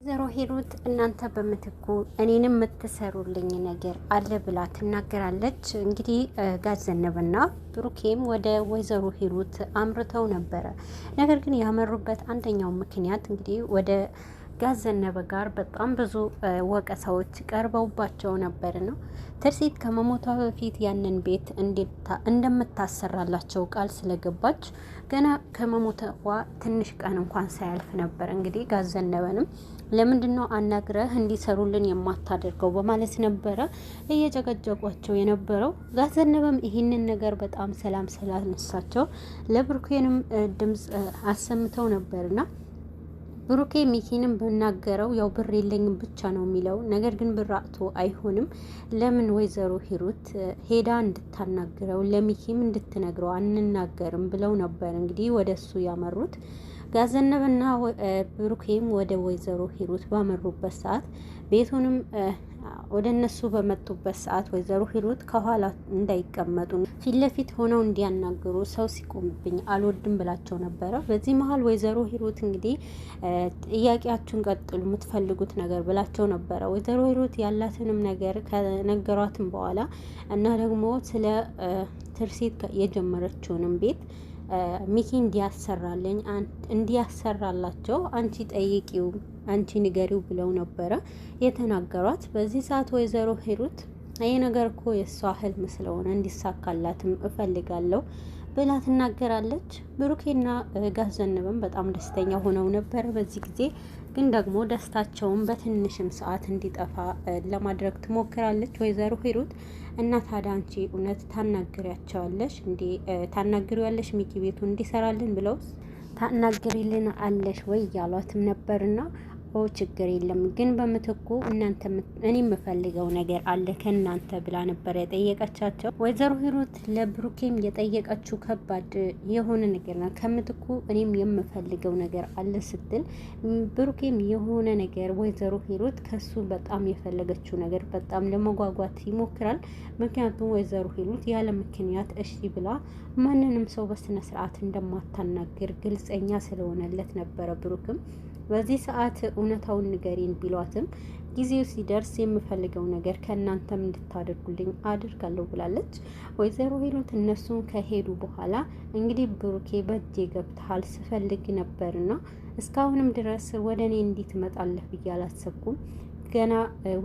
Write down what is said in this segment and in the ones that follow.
ወይዘሮ ሂሩት እናንተ በምትኩ እኔንም የምትሰሩልኝ ነገር አለ ብላ ትናገራለች። እንግዲህ ጋዝ ዘነበና ብሩኬም ወደ ወይዘሮ ሂሩት አምርተው ነበረ። ነገር ግን ያመሩበት አንደኛው ምክንያት እንግዲህ ወደ ጋዝ ዘነበ ጋር በጣም ብዙ ወቀሳዎች ቀርበውባቸው ነበር ነው። ትርሲት ከመሞቷ በፊት ያንን ቤት እንደምታሰራላቸው ቃል ስለገባች ገና ከመሞቷ ትንሽ ቀን እንኳን ሳያልፍ ነበር እንግዲህ ጋዝ ዘነበንም ለምንድነው አናግረህ እንዲሰሩልን የማታደርገው በማለት ነበረ እየጨቀጨቋቸው የነበረው። ጋዝ ዘነበም ይህንን ነገር በጣም ሰላም ስላነሳቸው ለብሩኬንም ድምፅ አሰምተው ነበርና ብሩኬ ሚኪንም ብናገረው ያው ብር የለኝም ብቻ ነው የሚለው። ነገር ግን ብር አጥቶ አይሆንም። ለምን ወይዘሮ ሂሩት ሄዳ እንድታናግረው ለሚኪም እንድትነግረው አንናገርም ብለው ነበር እንግዲህ ወደ እሱ ያመሩት። ጋዝ ዘነበና ብሩኬም ወደ ወይዘሮ ሂሩት ባመሩበት ሰዓት ቤቱንም ወደ እነሱ በመጡበት ሰዓት ወይዘሮ ሂሩት ከኋላ እንዳይቀመጡ ፊት ለፊት ሆነው እንዲያናግሩ ሰው ሲቆምብኝ አልወድም ብላቸው ነበረ። በዚህ መሀል ወይዘሮ ሂሩት እንግዲህ ጥያቄያችሁን ቀጥሉ የምትፈልጉት ነገር ብላቸው ነበረ። ወይዘሮ ሂሩት ያላትንም ነገር ከነገሯትም በኋላ እና ደግሞ ስለ ትርሲት የጀመረችውንም ቤት ሚኪ እንዲያሰራላቸው አንቺ ጠይቂው አንቺ ንገሪው ብለው ነበረ የተናገሯት። በዚህ ሰዓት ወይዘሮ ሂሩት ይህ ነገር እኮ የእሷ ህልም ስለሆነ እንዲሳካላትም እፈልጋለሁ ብላ ትናገራለች። ብሩኬና ጋዝ ዘነበም በጣም ደስተኛ ሆነው ነበረ በዚህ ጊዜ። ግን ደግሞ ደስታቸውን በትንሽም ሰዓት እንዲጠፋ ለማድረግ ትሞክራለች ወይዘሮ ሂሩት። እና ታዲያ አንቺ እውነት ታናግሪያቸዋለሽ እንዴ? ታናግሪዋለሽ ሚኪ ቤቱ እንዲሰራልን ብለው ታናግሪልን አለሽ ወይ ያሏትም ነበርና ችግር የለም ግን በምትኩ እናንተ እኔ የምፈልገው ነገር አለ ከእናንተ ብላ ነበር የጠየቀቻቸው። ወይዘሮ ሂሩት ለብሩኬም የጠየቀችው ከባድ የሆነ ነገር ነው። ከምትኩ እኔም የምፈልገው ነገር አለ ስትል ብሩኬም የሆነ ነገር ወይዘሮ ሂሩት ከሱ በጣም የፈለገችው ነገር በጣም ለመጓጓት ይሞክራል። ምክንያቱም ወይዘሮ ሂሩት ያለ ምክንያት እሺ ብላ ማንንም ሰው በስነ ስርዓት እንደማታናግር ግልጸኛ ስለሆነለት ነበረ። ብሩክም በዚህ ሰዓት እውነታውን ንገሪን ቢሏትም ጊዜው ሲደርስ የምፈልገው ነገር ከእናንተም እንድታደርጉልኝ አድርጋለሁ ብላለች ወይዘሮ ሂሩት። እነሱም ከሄዱ በኋላ እንግዲህ ብሩኬ በእጄ ገብተሃል ስፈልግ ነበርና እስካሁንም ድረስ ወደ እኔ እንዲህ ትመጣለህ ብዬ አላሰብኩም። ገና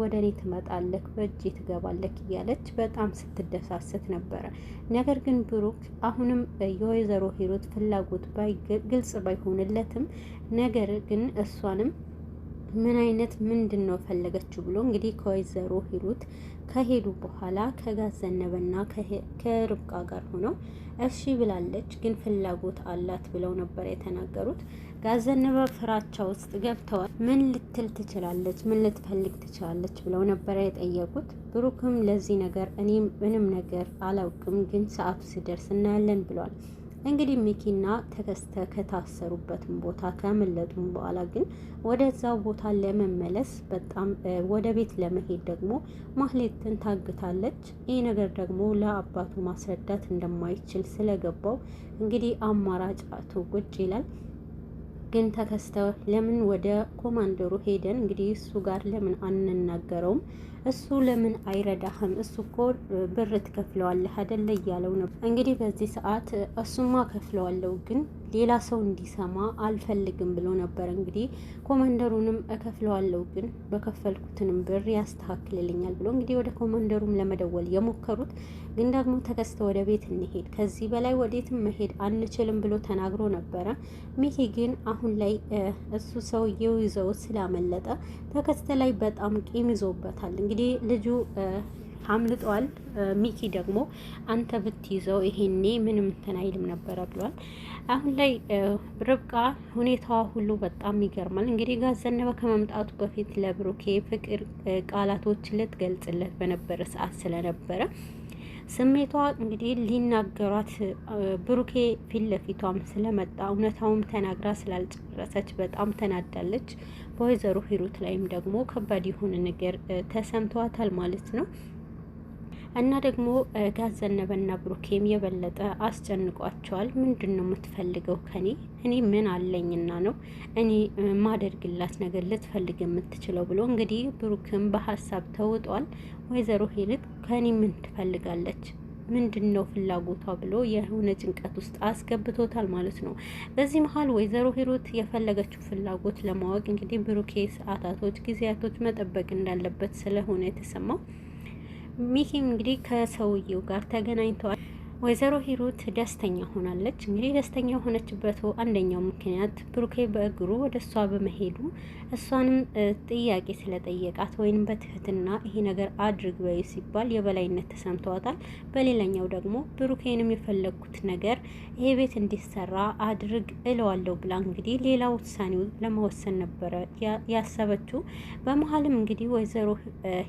ወደ እኔ ትመጣለህ በእጄ ትገባለህ እያለች በጣም ስትደሳሰት ነበረ። ነገር ግን ብሩክ አሁንም የወይዘሮ ሂሩት ፍላጎት ግልጽ ባይሆንለትም ነገር ግን እሷንም ምን አይነት ምንድን ነው ፈለገችው ብሎ እንግዲህ ከወይዘሮ ሂሩት ከሄዱ በኋላ ከጋዝ ዘነበና ከርብቃ ጋር ሆነው እሺ ብላለች፣ ግን ፍላጎት አላት ብለው ነበር የተናገሩት። ጋዝ ዘነበ ፍራቻ ውስጥ ገብተዋል። ምን ልትል ትችላለች፣ ምን ልትፈልግ ትችላለች ብለው ነበር የጠየቁት። ብሩክም ለዚህ ነገር እኔ ምንም ነገር አላውቅም፣ ግን ሰዓቱ ሲደርስ እናያለን ብሏል። እንግዲህ ሚኪና ተከስተ ከታሰሩበትም ቦታ ከመለጡም በኋላ ግን ወደዛው ቦታ ለመመለስ በጣም ወደ ቤት ለመሄድ ደግሞ ማህሌትን ታግታለች። ይህ ነገር ደግሞ ለአባቱ ማስረዳት እንደማይችል ስለገባው እንግዲህ አማራጭ አቶ ቁጭ ይላል። ግን ተከስተ ለምን ወደ ኮማንደሩ ሄደን እንግዲህ እሱ ጋር ለምን አንናገረውም? እሱ ለምን አይረዳህም? እሱ እኮ ብር ትከፍለዋለህ አይደለ እያለው ነበር። እንግዲህ በዚህ ሰዓት እሱማ ከፍለዋለሁ ግን ሌላ ሰው እንዲሰማ አልፈልግም ብሎ ነበር። እንግዲህ ኮማንደሩንም እከፍለዋለሁ ግን በከፈልኩትንም ብር ያስተካክልልኛል ብሎ እንግዲህ ወደ ኮማንደሩም ለመደወል የሞከሩት ግን ደግሞ ተከስተ ወደ ቤት እንሄድ ከዚህ በላይ ወዴትም መሄድ አንችልም ብሎ ተናግሮ ነበረ። ሚኪ ግን አሁን ላይ እሱ ሰውዬው ይዘው ስላመለጠ ተከስተ ላይ በጣም ቂም ይዞበታል። እንግዲህ ልጁ አምልጧል። ሚኪ ደግሞ አንተ ብትይዘው ይሄኔ ምንም እንትን አይልም ነበረ ብሏል። አሁን ላይ ርብቃ ሁኔታዋ ሁሉ በጣም ይገርማል። እንግዲህ ጋዝ ዘነበ ከመምጣቱ በፊት ለብሩኬ ፍቅር ቃላቶች ልትገልጽለት በነበረ ሰዓት ስለነበረ ስሜቷ እንግዲህ ሊናገሯት ብሩኬ ፊት ለፊቷም ስለመጣ እውነታውም ተናግራ ስላልጨረሰች በጣም ተናዳለች። በወይዘሮ ሂሩት ላይም ደግሞ ከባድ የሆነ ነገር ተሰምቷታል ማለት ነው። እና ደግሞ ጋዘነበና ብሩኬም የበለጠ አስጨንቋቸዋል። ምንድን ነው የምትፈልገው ከኔ? እኔ ምን አለኝና ነው እኔ ማደርግላት ነገር ልትፈልግ የምትችለው ብሎ እንግዲህ ብሩክም በሀሳብ ተውጧል። ወይዘሮ ሄሉት ከኔ ምን ትፈልጋለች? ምንድን ነው ፍላጎቷ ብሎ የሆነ ጭንቀት ውስጥ አስገብቶታል ማለት ነው። በዚህ መሀል ወይዘሮ ሂሩት የፈለገችው ፍላጎት ለማወቅ እንግዲህ ብሩኬ ሰዓታቶች፣ ጊዜያቶች መጠበቅ እንዳለበት ስለሆነ የተሰማው ሚኪም እንግዲህ ከሰውየው ጋር ተገናኝተዋል። ወይዘሮ ሂሩት ደስተኛ ሆናለች። እንግዲህ ደስተኛ የሆነችበት አንደኛው ምክንያት ብሩኬ በእግሩ ወደ እሷ በመሄዱ እሷንም ጥያቄ ስለጠየቃት ወይም በትህትና ይሄ ነገር አድርግ በይ ሲባል የበላይነት ተሰምተዋታል። በሌላኛው ደግሞ ብሩኬንም የፈለግኩት ነገር ይሄ ቤት እንዲሰራ አድርግ እለዋለሁ ብላ እንግዲህ ሌላ ውሳኔው ለመወሰን ነበረ ያሰበችው። በመሀልም እንግዲህ ወይዘሮ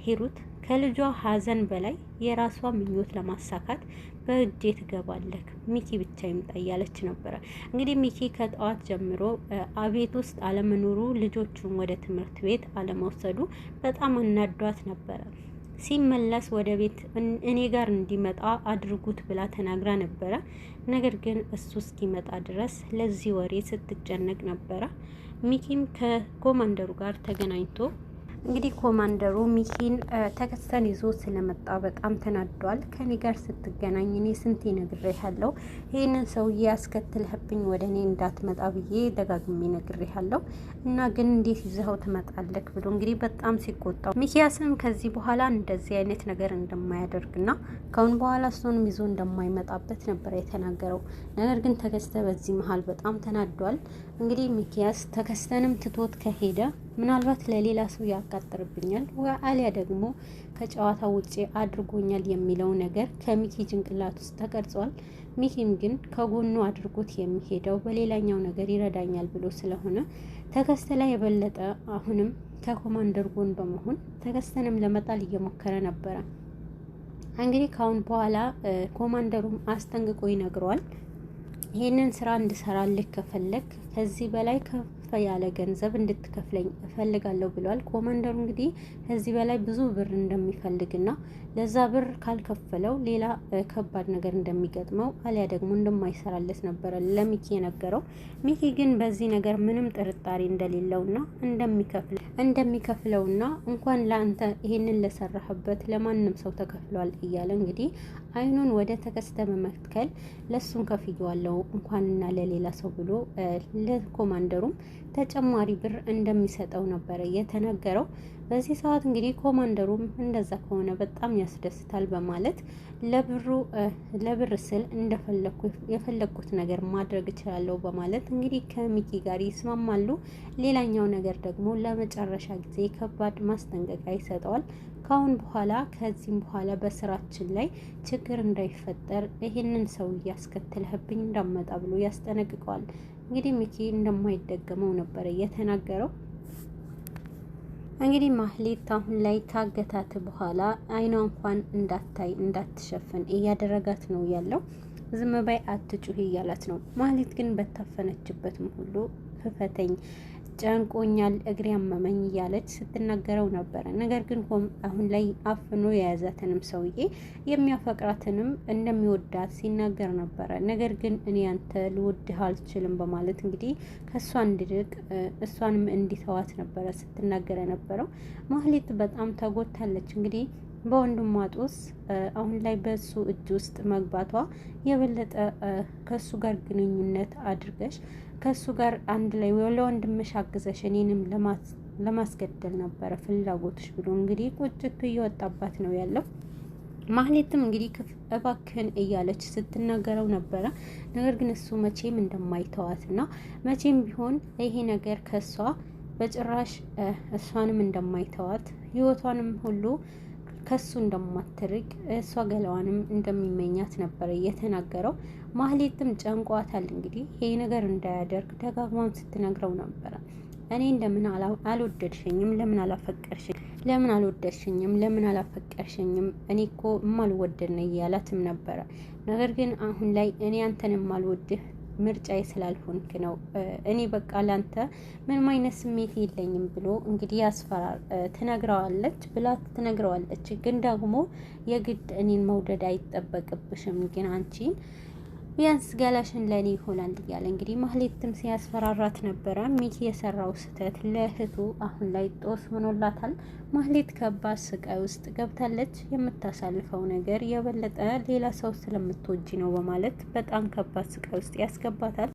ሂሩት ከልጇ ሀዘን በላይ የራሷ ምኞት ለማሳካት በእጄ ትገባለህ ሚኪ ብቻ ይምጣ እያለች ነበረ። እንግዲህ ሚኪ ከጠዋት ጀምሮ አቤት ውስጥ አለመኖሩ፣ ልጆቹን ወደ ትምህርት ቤት አለመውሰዱ በጣም አናዷት ነበረ። ሲመለስ ወደ ቤት እኔ ጋር እንዲመጣ አድርጉት ብላ ተናግራ ነበረ። ነገር ግን እሱ እስኪመጣ ድረስ ለዚህ ወሬ ስትጨነቅ ነበረ። ሚኪም ከኮማንደሩ ጋር ተገናኝቶ እንግዲህ ኮማንደሩ ሚኪን ተከስተን ይዞ ስለመጣ በጣም ተናዷል። ከኔ ጋር ስትገናኝ እኔ ስንቴ ነግሬሃለሁ፣ ይህንን ሰውዬ ያስከትልህብኝ ወደ እኔ እንዳትመጣ ብዬ ደጋግሜ ነግሬሃለሁ እና ግን እንዴት ይዘኸው ትመጣለህ ብሎ እንግዲህ በጣም ሲቆጣው፣ ሚኪያስም ከዚህ በኋላ እንደዚህ አይነት ነገር እንደማያደርግና ከአሁን በኋላ እሱንም ይዞ እንደማይመጣበት ነበር የተናገረው። ነገር ግን ተከስተ በዚህ መሀል በጣም ተናዷል። እንግዲህ ሚኪያስ ተከስተንም ትቶት ከሄደ ምናልባት ለሌላ ሰው ያቃጥርብኛል አሊያ ደግሞ ከጨዋታ ውጪ አድርጎኛል የሚለው ነገር ከሚኪ ጭንቅላት ውስጥ ተቀርጿል። ሚኪም ግን ከጎኑ አድርጎት የሚሄደው በሌላኛው ነገር ይረዳኛል ብሎ ስለሆነ ተከስተ ላይ የበለጠ አሁንም ከኮማንደር ጎን በመሆን ተከስተንም ለመጣል እየሞከረ ነበረ። እንግዲህ ካሁን በኋላ ኮማንደሩም አስጠንቅቆ ይነግረዋል። ይህንን ስራ እንድሰራልህ ከፈለግ ከዚህ በላይ ከፍ ያለ ገንዘብ እንድትከፍለኝ እፈልጋለሁ ብሏል። ኮማንደሩ እንግዲህ ከዚህ በላይ ብዙ ብር እንደሚፈልግና ለዛ ብር ካልከፈለው ሌላ ከባድ ነገር እንደሚገጥመው አሊያ ደግሞ እንደማይሰራለት ነበረ ለሚኪ የነገረው። ሚኪ ግን በዚህ ነገር ምንም ጥርጣሬ እንደሌለውና እንደሚከፍለውና እንኳን ለአንተ ይሄንን ለሰራህበት ለማንም ሰው ተከፍሏል እያለ እንግዲህ አይኑን ወደ ተከስተ በመትከል ለሱን ከፍየዋለሁ እንኳንና ለሌላ ሰው ብሎ ለኮማንደሩም ተጨማሪ ብር እንደሚሰጠው ነበረ የተነገረው። በዚህ ሰዓት እንግዲህ ኮማንደሩም እንደዛ ከሆነ በጣም ያስደስታል በማለት ለብር ስል የፈለግኩት ነገር ማድረግ እችላለሁ በማለት እንግዲህ ከሚኪ ጋር ይስማማሉ። ሌላኛው ነገር ደግሞ ለመጨረሻ ጊዜ ከባድ ማስጠንቀቂያ ይሰጠዋል። ካሁን በኋላ ከዚህም በኋላ በስራችን ላይ ችግር እንዳይፈጠር ይህንን ሰው እያስከትልህብኝ እንዳመጣ ብሎ ያስጠነቅቀዋል። እንግዲህ ሚኪ እንደማይደገመው ነበረ የተናገረው። እንግዲህ ማህሌት አሁን ላይ ካገታት በኋላ አይኗ እንኳን እንዳታይ እንዳትሸፍን እያደረጋት ነው ያለው። ዝም በይ አትጩሂ እያላት ነው። ማህሌት ግን በታፈነችበትም ሁሉ ፍፈተኝ፣ ጨንቆኛል፣ እግሬ አመመኝ እያለች ስትናገረው ነበረ። ነገር ግን አሁን ላይ አፍኖ የያዛትንም ሰውዬ የሚያፈቅራትንም እንደሚወዳት ሲናገር ነበረ። ነገር ግን እኔ አንተ ልወድህ አልችልም በማለት እንግዲህ ከእሷ እንዲርቅ እሷንም እንዲተዋት ነበረ ስትናገር የነበረው። ማህሌት በጣም ተጎድታለች። እንግዲህ በወንድሟ ጦስ አሁን ላይ በሱ እጅ ውስጥ መግባቷ የበለጠ ከሱ ጋር ግንኙነት አድርገሽ ከሱ ጋር አንድ ላይ ለወንድምሽ አግዘሽ እኔንም ለማስገደል ነበረ ፍላጎትሽ ብሎ እንግዲህ ቁጭቱ እየወጣባት ነው ያለው። ማህሌትም እንግዲህ እባክህን እያለች ስትናገረው ነበረ። ነገር ግን እሱ መቼም እንደማይተዋትና መቼም ቢሆን ይሄ ነገር ከሷ በጭራሽ እሷንም እንደማይተዋት ህይወቷንም ሁሉ ከሱ እንደማትርቅ እሷ ገላዋንም እንደሚመኛት ነበረ የተናገረው። ማህሌትም ጨንቋታል። እንግዲህ ይሄ ነገር እንዳያደርግ ደጋግማም ስትነግረው ነበረ። እኔ እንደምን አልወደድሽኝም፣ ለምን አላፈቀርሽኝ፣ ለምን አልወደድሽኝም፣ ለምን አላፈቀርሽኝም፣ እኔ እኮ የማልወደድ ነው እያላትም ነበረ። ነገር ግን አሁን ላይ እኔ አንተን የማልወድህ ምርጫዬ ስላልሆንክ ነው እኔ በቃ ላንተ ምንም አይነት ስሜት የለኝም ብሎ እንግዲህ ትነግረዋለች ብላ ትነግረዋለች። ግን ደግሞ የግድ እኔን መውደድ አይጠበቅብሽም፣ ግን አንቺን ቢያንስ ገላሽን ለኔ ይሆናል እያለ እንግዲህ ማህሌትም ሲያስፈራራት ነበረ። ሚኪ የሰራው ስህተት ለእህቱ አሁን ላይ ጦስ ሆኖላታል። ማህሌት ከባድ ስቃይ ውስጥ ገብታለች። የምታሳልፈው ነገር የበለጠ ሌላ ሰው ስለምትወጂ ነው በማለት በጣም ከባድ ስቃይ ውስጥ ያስገባታል።